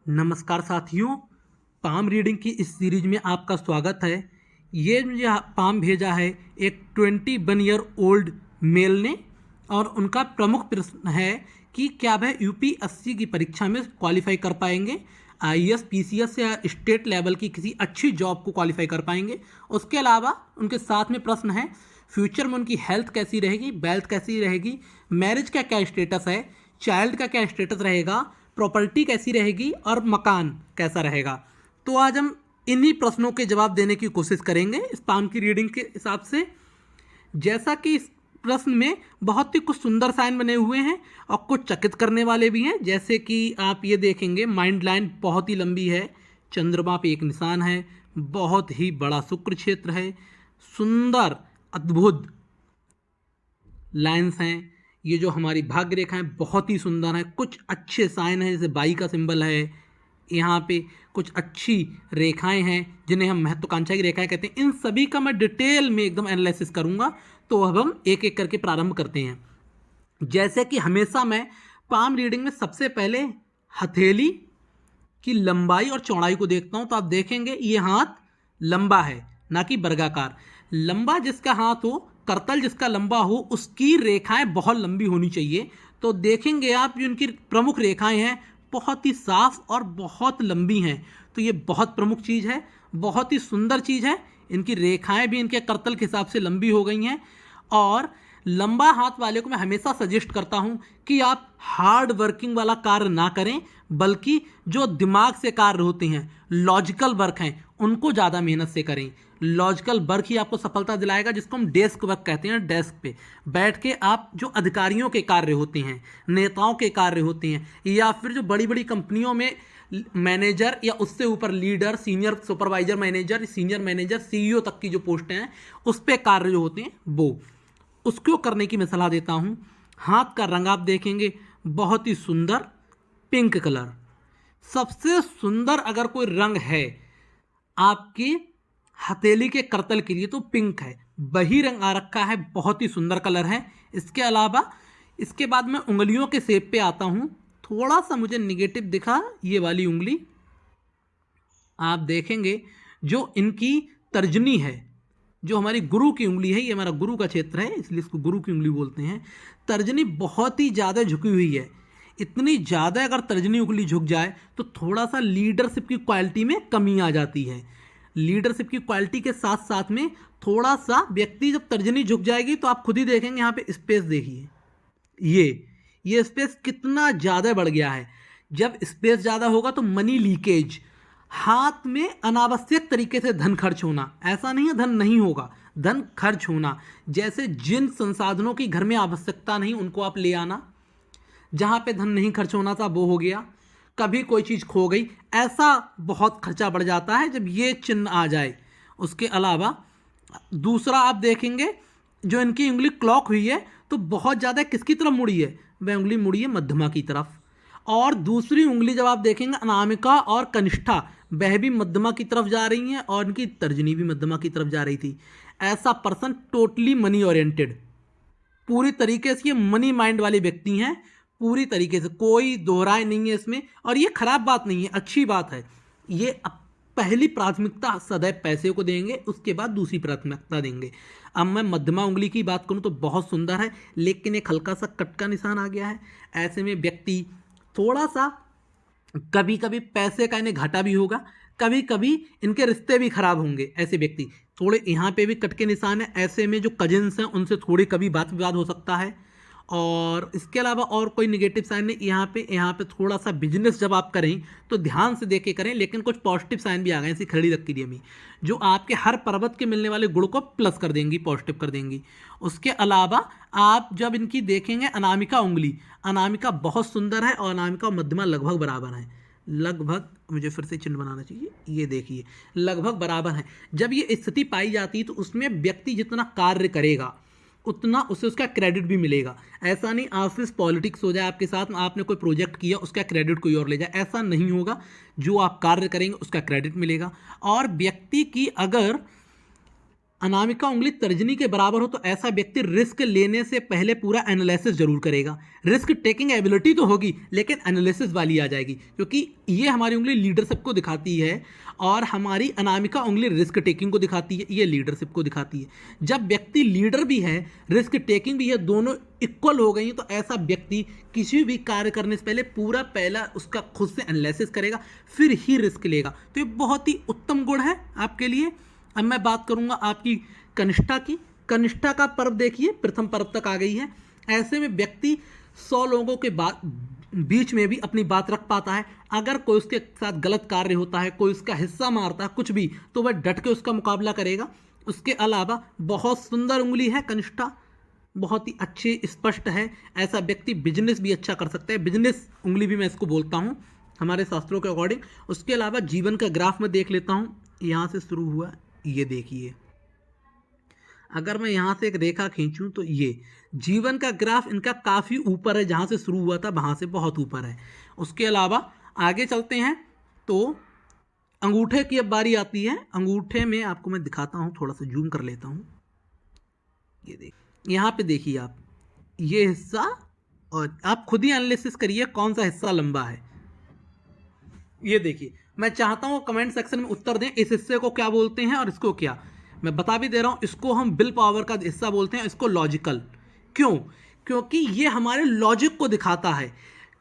नमस्कार साथियों, palm reading की इस सीरीज में आपका स्वागत है। ये मुझे पाम भेजा है एक 21 ओल्ड मेल ने, और उनका प्रमुख प्रश्न है कि क्या वह यूपीएससी की परीक्षा में क्वालिफाई कर पाएंगे, आईएएस पीसीएस या स्टेट लेवल की किसी अच्छी जॉब को क्वालिफाई कर पाएंगे। उसके अलावा उनके साथ में प्रश्न है फ्यूचर में उनकी हेल्थ कैसी रहेगी, वेल्थ कैसी रहेगी, मैरिज का क्या स्टेटस है, चाइल्ड का क्या स्टेटस रहेगा, प्रॉपर्टी कैसी रहेगी और मकान कैसा रहेगा। तो आज हम इन्हीं प्रश्नों के जवाब देने की कोशिश करेंगे इस पाम की रीडिंग के हिसाब से। जैसा कि इस प्रश्न में बहुत ही कुछ सुंदर साइन बने हुए हैं और कुछ चकित करने वाले भी हैं। जैसे कि आप ये देखेंगे, माइंड लाइन बहुत ही लंबी है, चंद्रमा पे एक निशान है, बहुत ही बड़ा शुक्र क्षेत्र है, सुंदर अद्भुत लाइंस हैं। ये जो हमारी भाग्य रेखाएं बहुत ही सुंदर हैं। कुछ अच्छे साइन हैं, जैसे बाई का सिंबल है, यहाँ पे कुछ अच्छी रेखाएं हैं जिन्हें हम महत्वाकांक्षा की रेखाएं कहते हैं। इन सभी का मैं डिटेल में एकदम एनालिसिस करूंगा। तो अब हम एक एक करके प्रारंभ करते हैं। जैसे कि हमेशा मैं पाम रीडिंग में सबसे पहले हथेली की लंबाई और चौड़ाई को देखता हूं। तो आप देखेंगे ये हाथ लंबा है, ना कि वर्गाकार। लंबा जिसका हाथ हो, करतल जिसका लंबा हो, उसकी रेखाएं बहुत लंबी होनी चाहिए। तो देखेंगे आप, जो इनकी प्रमुख रेखाएं हैं बहुत ही साफ और बहुत लंबी हैं। तो ये बहुत प्रमुख चीज़ है, बहुत ही सुंदर चीज़ है। इनकी रेखाएं भी इनके करतल के हिसाब से लंबी हो गई हैं। और लंबा हाथ वाले को मैं हमेशा सजेस्ट करता हूं कि आप हार्ड वर्किंग वाला कार्य ना करें, बल्कि जो दिमाग से कार्य होते हैं, लॉजिकल वर्क हैं, उनको ज़्यादा मेहनत से करें। लॉजिकल वर्क ही आपको सफलता दिलाएगा, जिसको हम डेस्क वर्क कहते हैं। डेस्क पे बैठ के आप जो अधिकारियों के कार्य होते हैं, नेताओं के कार्य होते हैं, या फिर जो बड़ी बड़ी कंपनियों में मैनेजर या उससे ऊपर leader, senior supervisor manager, senior manager, CEO तक की जो पोस्टें हैं, उस पर कार्य जो होते हैं वो उसको करने की मैं सलाह देता हूँ। हाथ का रंग आप देखेंगे बहुत ही सुंदर, पिंक कलर। सबसे सुंदर अगर कोई रंग है आपकी हथेली के करतल के लिए तो पिंक है। वही रंग आ रखा है, बहुत ही सुंदर कलर है। इसके अलावा इसके बाद मैं उंगलियों के शेप पे आता हूँ। थोड़ा सा मुझे निगेटिव दिखा ये वाली उंगली। आप देखेंगे जो इनकी तर्जनी है, जो हमारी गुरु की उंगली है, ये हमारा गुरु का क्षेत्र है, इसलिए इसको गुरु की उंगली बोलते हैं। तर्जनी बहुत ही ज़्यादा झुकी हुई है। इतनी ज़्यादा अगर तर्जनी उंगली झुक जाए तो थोड़ा सा लीडरशिप की क्वालिटी में कमी आ जाती है। लीडरशिप की क्वालिटी के साथ साथ में थोड़ा सा व्यक्ति जब तर्जनी झुक जाएगी तो आप खुद ही देखेंगे, यहाँ पे स्पेस देखिए, ये स्पेस कितना ज़्यादा बढ़ गया है। जब स्पेस ज़्यादा होगा तो मनी लीकेज, हाथ में अनावश्यक तरीके से धन खर्च होना। ऐसा नहीं है धन नहीं होगा, धन खर्च होना। जैसे जिन संसाधनों की घर में आवश्यकता नहीं उनको आप ले आना, जहाँ पे धन नहीं खर्च होना था वो हो गया। कभी कोई चीज़ खो गई, ऐसा बहुत खर्चा बढ़ जाता है जब ये चिन्ह आ जाए। उसके अलावा दूसरा आप देखेंगे, जो इनकी उंगली क्लॉक हुई है तो बहुत ज़्यादा किसकी तरफ मुड़ी है, वह उंगली मुड़ी है मध्यमा की तरफ। और दूसरी उंगली जब आप देखेंगे अनामिका और कनिष्ठा, वह भी मध्यमा की तरफ जा रही हैं और इनकी तर्जनी भी मध्यमा की तरफ जा रही थी। ऐसा पर्सन टोटली मनी ओरिएंटेड, पूरी तरीके से ये मनी माइंड वाले व्यक्ति हैं। पूरी तरीके से कोई दोहराए नहीं है इसमें। और ये खराब बात नहीं है, अच्छी बात है। ये पहली प्राथमिकता सदैव पैसे को देंगे, उसके बाद दूसरी प्राथमिकता देंगे। अब मैं मध्यमा उंगली की बात करूं तो बहुत सुंदर है, लेकिन एक हल्का सा कट का निशान आ गया है। ऐसे में व्यक्ति थोड़ा सा कभी कभी पैसे का इन्हें घाटा भी होगा, कभी कभी इनके रिश्ते भी खराब होंगे। ऐसे व्यक्ति थोड़े, यहाँ पे भी कट के निशान है, ऐसे में जो कजिन्स हैं उनसे थोड़ी कभी बात विवाद हो सकता है। और इसके अलावा और कोई निगेटिव साइन नहीं। यहाँ पे थोड़ा सा बिजनेस जब आप करें तो ध्यान से देख के करें, लेकिन कुछ पॉजिटिव साइन भी आ गए, ऐसी खड़ी रखती रही, जो आपके हर पर्वत के मिलने वाले गुण को प्लस कर देंगी, पॉजिटिव कर देंगी। उसके अलावा आप जब इनकी देखेंगे अनामिका उंगली, अनामिका बहुत सुंदर है और अनामिका और मध्यमा लगभग बराबर है। लगभग, मुझे फिर से चिन्ह बनाना चाहिए, ये देखिए लगभग बराबर है। जब ये स्थिति पाई जाती है तो उसमें व्यक्ति जितना कार्य करेगा उतना उसे उसका क्रेडिट भी मिलेगा। ऐसा नहीं ऑफिस पॉलिटिक्स हो जाए आपके साथ, आपने कोई प्रोजेक्ट किया उसका क्रेडिट कोई और ले जाए, ऐसा नहीं होगा। जो आप कार्य करेंगे उसका क्रेडिट मिलेगा। और व्यक्ति की अगर अनामिका उंगली तर्जनी के बराबर हो तो ऐसा व्यक्ति रिस्क लेने से पहले पूरा एनालिसिस जरूर करेगा। रिस्क टेकिंग एबिलिटी तो होगी लेकिन एनालिसिस वाली आ जाएगी, क्योंकि ये हमारी उंगली लीडरशिप को दिखाती है और हमारी अनामिका उंगली रिस्क टेकिंग को दिखाती है, ये लीडरशिप को दिखाती है। जब व्यक्ति लीडर भी है, रिस्क टेकिंग भी है, दोनों इक्वल हो गई तो ऐसा व्यक्ति किसी भी कार्य करने से पहले पहला उसका खुद से एनालिसिस करेगा, फिर ही रिस्क लेगा। तो ये बहुत ही उत्तम गुण है आपके लिए। अब मैं बात करूंगा आपकी कनिष्ठा की। कनिष्ठा का पर्व देखिए, प्रथम पर्व तक आ गई है। ऐसे में व्यक्ति 100 लोगों के बीच में भी अपनी बात रख पाता है। अगर कोई उसके साथ गलत कार्य होता है, कोई उसका हिस्सा मारता है, कुछ भी, तो वह डट के उसका मुकाबला करेगा। उसके अलावा बहुत सुंदर उंगली है कनिष्ठा, बहुत ही अच्छी स्पष्ट है। ऐसा व्यक्ति बिजनेस भी अच्छा कर सकता है, बिजनेस उंगली भी मैं इसको बोलता हूँ हमारे शास्त्रों के अकॉर्डिंग। उसके अलावा जीवन का ग्राफ में देख लेता हूँ, यहाँ से शुरू हुआ, ये देखिए, अगर मैं यहाँ से एक रेखा खींचूं तो ये जीवन का ग्राफ इनका काफ़ी ऊपर है, जहाँ से शुरू हुआ था वहाँ से बहुत ऊपर है। उसके अलावा आगे चलते हैं तो अंगूठे की अब बारी आती है। अंगूठे में आपको मैं दिखाता हूँ, थोड़ा सा जूम कर लेता हूँ। ये देखिए, यहाँ पे देखिए आप ये हिस्सा, और आप खुद ही एनालिसिस करिए कौन सा हिस्सा लंबा है। ये देखिए, मैं चाहता हूँ कमेंट सेक्शन में उत्तर दें इस हिस्से को क्या बोलते हैं और इसको क्या। मैं बता भी दे रहा हूँ, इसको हम विल पावर का हिस्सा बोलते हैं, इसको लॉजिकल। क्यों? क्योंकि ये हमारे लॉजिक को दिखाता है,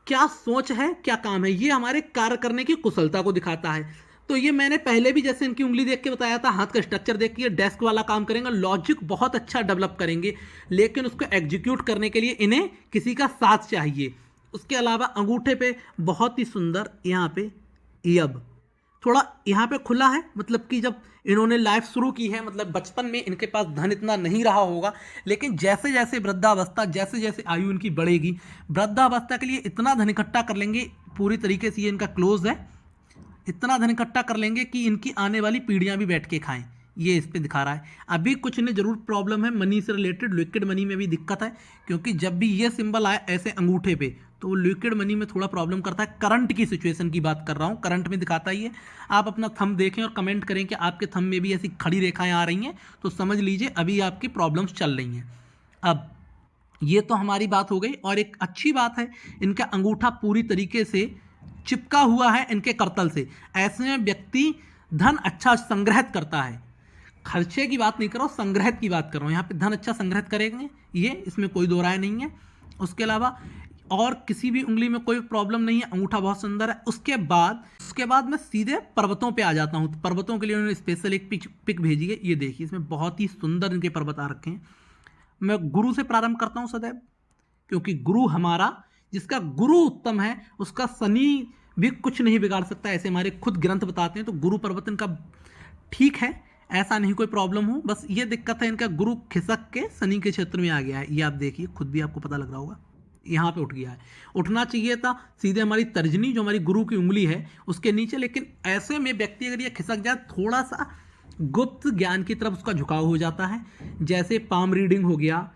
क्या सोच है, क्या काम है, ये हमारे कार्य करने की कुशलता को दिखाता है। तो ये मैंने पहले भी जैसे इनकी उंगली देख के बताया था, हाथ का स्ट्रक्चर देख के डेस्क वाला काम करेंगे, लॉजिक बहुत अच्छा डेवलप करेंगे, लेकिन उसको एग्जीक्यूट करने के लिए इन्हें किसी का साथ चाहिए। उसके अलावा अंगूठे पे बहुत ही सुंदर यहाँ पे यब थोड़ा यहाँ पे खुला है, मतलब कि जब इन्होंने लाइफ शुरू की है, मतलब बचपन में इनके पास धन इतना नहीं रहा होगा, लेकिन जैसे जैसे वृद्धावस्था, जैसे जैसे आयु इनकी बढ़ेगी, वृद्धावस्था के लिए इतना धन इकट्ठा कर लेंगे, पूरी तरीके से ये इनका क्लोज है, इतना धन इकट्ठा कर लेंगे कि इनकी आने वाली पीढ़ियां भी बैठ के खाएं। ये इस पे दिखा रहा है। अभी कुछ इन्हें जरूर प्रॉब्लम है मनी से रिलेटेड, लिक्विड मनी में भी दिक्कत है, क्योंकि जब भी ये सिंबल आए ऐसे अंगूठे पे तो वो लिक्विड मनी में थोड़ा प्रॉब्लम करता है। करंट की सिचुएशन की बात कर रहा हूँ, करंट में दिखाता ही है। आप अपना थंब देखें और कमेंट करें कि आपके थंब में भी ऐसी खड़ी रेखाएं आ रही हैं, तो समझ लीजिए अभी आपकी प्रॉब्लम्स चल रही हैं। अब ये तो हमारी बात हो गई, और एक अच्छी बात है, इनका अंगूठा पूरी तरीके से चिपका हुआ है इनके करतल से। ऐसे में व्यक्ति धन अच्छा संग्रहित करता है। खर्चे की बात नहीं कर रहा हूँ, संग्रहित की बात कर रहा हूँ। यहाँ पे धन अच्छा संग्रहित करेंगे, ये इसमें कोई दो राय नहीं है। उसके अलावा और किसी भी उंगली में कोई प्रॉब्लम नहीं है, अंगूठा बहुत सुंदर है। उसके बाद मैं सीधे पर्वतों पे आ जाता हूँ। तो पर्वतों के लिए उन्होंने स्पेशल एक पिक भेजी है, ये देखिए, इसमें बहुत ही सुंदर इनके पर्वत आ रखे हैं। मैं गुरु से प्रारंभ करता हूँ सदैव, क्योंकि गुरु हमारा, जिसका गुरु उत्तम है उसका शनि भी कुछ नहीं बिगाड़ सकता, ऐसे हमारे खुद ग्रंथ बताते हैं। तो गुरु पर्वत इनका ठीक है, ऐसा नहीं कोई प्रॉब्लम हो, बस ये दिक्कत है इनका गुरु खिसक के शनि के क्षेत्र में आ गया है। ये आप देखिए, खुद भी आपको पता लग रहा होगा, यहाँ पे उठ गया है। उठना चाहिए था सीधे हमारी तर्जनी, जो हमारी गुरु की उंगली है, उसके नीचे, लेकिन ऐसे में व्यक्ति अगर ये खिसक जाए, थोड़ा सा गुप्त ज्ञान की तरफ उसका झुकाव हो जाता है। जैसे पाम रीडिंग हो गया,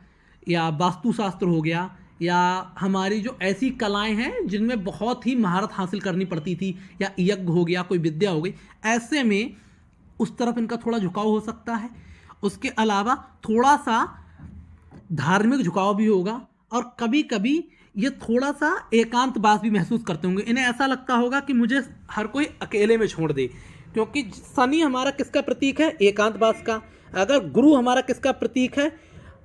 या वास्तुशास्त्र हो गया, या हमारी जो ऐसी कलाएं हैं जिनमें बहुत ही महारत हासिल करनी पड़ती थी, या यज्ञ हो गया, कोई विद्या हो गई, ऐसे में उस तरफ इनका थोड़ा झुकाव हो सकता है। उसके अलावा थोड़ा सा धार्मिक झुकाव भी होगा, और कभी कभी ये थोड़ा सा एकांतवास भी महसूस करते होंगे। इन्हें ऐसा लगता होगा कि मुझे हर कोई अकेले में छोड़ दे, क्योंकि शनि हमारा किसका प्रतीक है? एकांतवास का। अगर गुरु हमारा किसका प्रतीक है?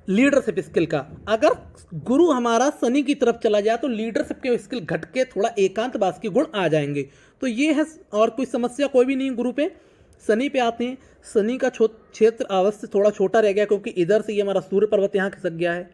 लीडरशिप स्किल का। अगर गुरु हमारा शनि की तरफ चला जाए तो लीडरशिप के स्किल घट के थोड़ा एकांतवास के गुण आ जाएंगे। तो ये है, और कोई समस्या कोई भी नहीं गुरु पे। शनि पे आते हैं, शनि का क्षेत्र अवश्य थोड़ा छोटा रह गया, क्योंकि इधर से ये हमारा सूर्य पर्वत यहाँ खिसक गया है,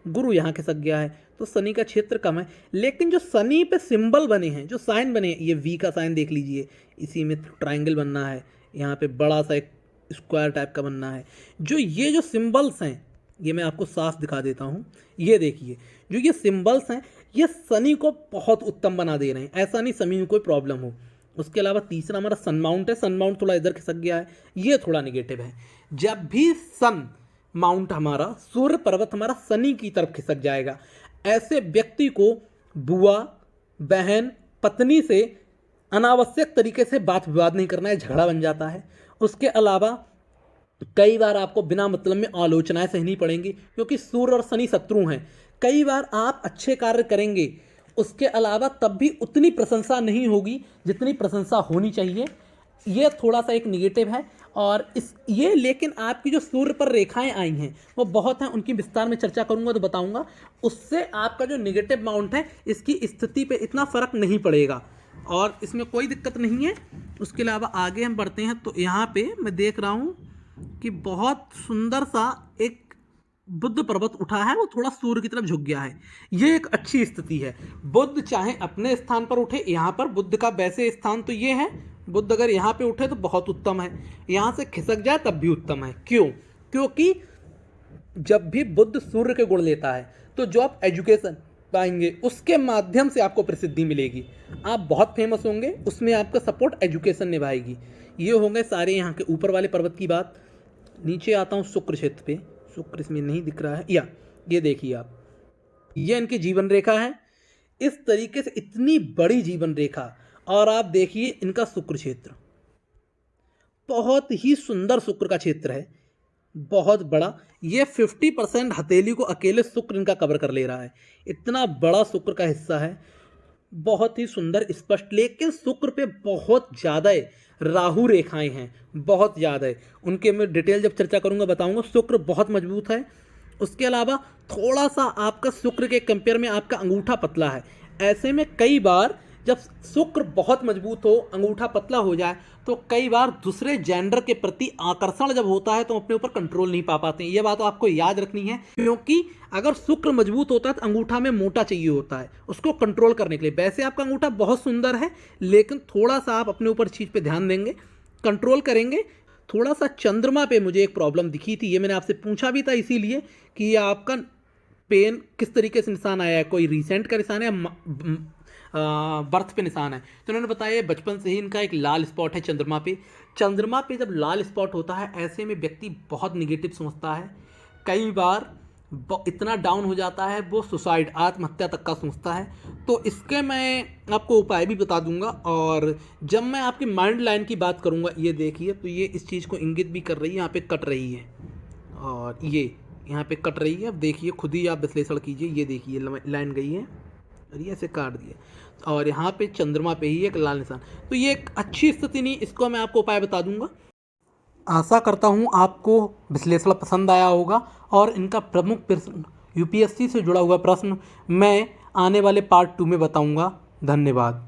गुरु यहाँ खिसक गया है, तो शनि का क्षेत्र कम है। लेकिन जो शनि पे सिंबल बने हैं, जो साइन बने हैं, ये वी का साइन देख लीजिए, इसी में ट्राइंगल बनना है, यहाँ पे बड़ा सा एक स्क्वायर टाइप का बनना है। ये जो सिंबल्स हैं, ये मैं आपको साफ दिखा देता हूँ। ये देखिए, जो ये सिंबल्स हैं, ये शनि को बहुत उत्तम बना दे रहे हैं। ऐसा नहीं शनि में कोई प्रॉब्लम हो। उसके अलावा तीसरा हमारा सन माउंट है। सन माउंट थोड़ा इधर खिसक गया है, ये थोड़ा निगेटिव है। जब भी सन माउंट हमारा, सूर्य पर्वत हमारा शनि की तरफ खिसक जाएगा, ऐसे व्यक्ति को बुआ, बहन, पत्नी से अनावश्यक तरीके से बात विवाद नहीं करना है, झगड़ा बन जाता है। उसके अलावा कई बार आपको बिना मतलब में आलोचनाएं सहनी पड़ेंगी, क्योंकि सूर्य और शनि शत्रु हैं। कई बार आप अच्छे कार्य करेंगे, उसके अलावा तब भी उतनी प्रशंसा नहीं होगी जितनी प्रशंसा होनी चाहिए। ये थोड़ा सा एक निगेटिव है। और इस ये लेकिन आपकी जो सूर्य पर रेखाएं आई हैं वो बहुत हैं, उनकी विस्तार में चर्चा करूंगा तो बताऊंगा। उससे आपका जो निगेटिव माउंट है इसकी स्थिति पे इतना फर्क नहीं पड़ेगा और इसमें कोई दिक्कत नहीं है। उसके अलावा आगे हम बढ़ते हैं तो यहाँ पे मैं देख रहा हूँ कि बहुत सुंदर सा एक बुद्ध पर्वत उठा है, वो थोड़ा सूर्य की तरफ झुक गया है। ये एक अच्छी स्थिति है। बुद्ध चाहे अपने स्थान पर उठे, यहाँ पर बुद्ध का वैसे स्थान तो ये है, बुद्ध अगर यहाँ पे उठे तो बहुत उत्तम है, यहाँ से खिसक जाए तब भी उत्तम है। क्यों? क्योंकि जब भी बुद्ध सूर्य के गुण लेता है तो जो आप एजुकेशन पाएंगे उसके माध्यम से आपको प्रसिद्धि मिलेगी, आप बहुत फेमस होंगे, उसमें आपका सपोर्ट एजुकेशन निभाएगी। ये होंगे सारे यहाँ के ऊपर वाले पर्वत की बात। नीचे आता हूँ शुक्र क्षेत्र पे। शुक्र इसमें नहीं दिख रहा है, या ये देखिए आप, ये इनकी जीवन रेखा है। इस तरीके से इतनी बड़ी जीवन रेखा, और आप देखिए इनका शुक्र क्षेत्र, बहुत ही सुंदर शुक्र का क्षेत्र है, बहुत बड़ा। ये 50% हथेली को अकेले शुक्र इनका कवर कर ले रहा है, इतना बड़ा शुक्र का हिस्सा है, बहुत ही सुंदर स्पष्ट। लेकिन शुक्र पे बहुत ज़्यादा राहु रेखाएं हैं, बहुत ज़्यादा है। उनके मैं डिटेल जब चर्चा करूंगा बताऊंगा। शुक्र बहुत मजबूत है। उसके अलावा थोड़ा सा आपका शुक्र के कंपेयर में आपका अंगूठा पतला है। ऐसे में कई बार जब शुक्र बहुत मजबूत हो, अंगूठा पतला हो जाए, तो कई बार दूसरे जेंडर के प्रति आकर्षण जब होता है तो अपने ऊपर कंट्रोल नहीं पा पाते हैं। ये बात आपको याद रखनी है, क्योंकि अगर शुक्र मजबूत होता है तो अंगूठा में मोटा चाहिए होता है उसको कंट्रोल करने के लिए। वैसे आपका अंगूठा बहुत सुंदर है, लेकिन थोड़ा सा आप अपने ऊपर चीज़ पे ध्यान देंगे, कंट्रोल करेंगे। थोड़ा सा चंद्रमा पे मुझे एक प्रॉब्लम दिखी थी, ये मैंने आपसे पूछा भी था इसीलिए कि ये आपका पेन किस तरीके से निशान आया है, कोई रिसेंट का निशान है बर्थ पे निशान है। तो उन्होंने बताया बचपन से ही इनका एक लाल स्पॉट है चंद्रमा पे। चंद्रमा पे जब लाल स्पॉट होता है ऐसे में व्यक्ति बहुत निगेटिव सोचता है, कई बार इतना डाउन हो जाता है वो सुसाइड, आत्महत्या तक का सोचता है। तो इसके मैं आपको उपाय भी बता दूंगा। और जब मैं आपकी माइंड लाइन की बात करूंगा, ये देखिए तो ये इस चीज़ को इंगित भी कर रही है, यहाँ पे कट रही है और ये यहाँ पे कट रही है। अब देखिए खुद ही आप विश्लेषण कीजिए, ये देखिए लाइन गई है और ये ऐसे काट दिया और यहाँ पे चंद्रमा पे ही एक लाल निशान। तो ये एक अच्छी स्थिति नहीं, इसको मैं आपको उपाय बता दूंगा। आशा करता हूँ आपको विश्लेषण पसंद आया होगा और इनका प्रमुख प्रश्न यूपीएससी से जुड़ा हुआ प्रश्न मैं आने वाले पार्ट 2 में बताऊंगा। धन्यवाद।